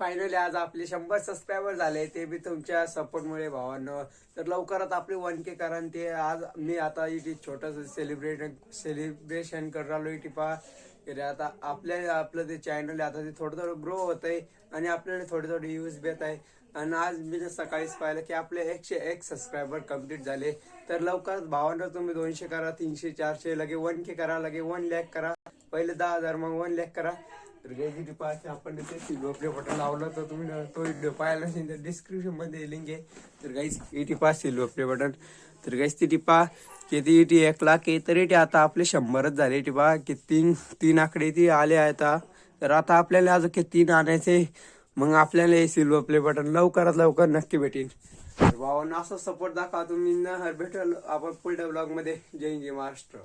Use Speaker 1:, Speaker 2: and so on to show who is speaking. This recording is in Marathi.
Speaker 1: फायनली आज आपले 100 सबस्क्रायबर झाले, ते बी तुमच्या सपोर्टमुळे भावांनो. तर लवकरात आपले 1K करा. आणि ते आज मी आता इथे छोटंसं सेलिब्रेशन करायला इथे पहा. आता आपलं ते चॅनल आता ते थोडं थोडं ग्रो होत आहे आणि आपल्याला थोडे थोडे व्ह्यूज भेट आहे. आणि आज मी सकाळीच पाहिलं की आपले 101 सबस्क्रायबर कम्प्लीट झाले. तर लवकरच भावांनो तुम्ही 200 करा, 300, 400, लगे 1K करा, लगे 1 लाख करा. पहिले 10,000 मग 1 लाख करा. तर गाईज पाहते आपण ते सिल्वर बटन लावलं तर तुम्ही तो व्हिडिओ पाहायला नसेल तर डिस्क्रिप्शन मध्ये लिंक आहे. तर गाईज इथे पहा सिल्वर प्ले बटन. तर गाईज तिथे पहा की ती इथे 1 लाख आहे. तर इथे आता आपले 100च झाले. इथे पहा की तीन आकडे ती आले आहेत. तर आता आपल्याला अजून की 3 आणायचे, मग आपल्याला हे सिल्वर प्ले बटन लवकरात लवकर नक्की भेटेल. तर भावांना असं सपोर्ट दाखवा तुम्ही. भेटेल आपण पुढच्या ब्लॉग मध्ये. जय हिंद, जय महाराष्ट्र.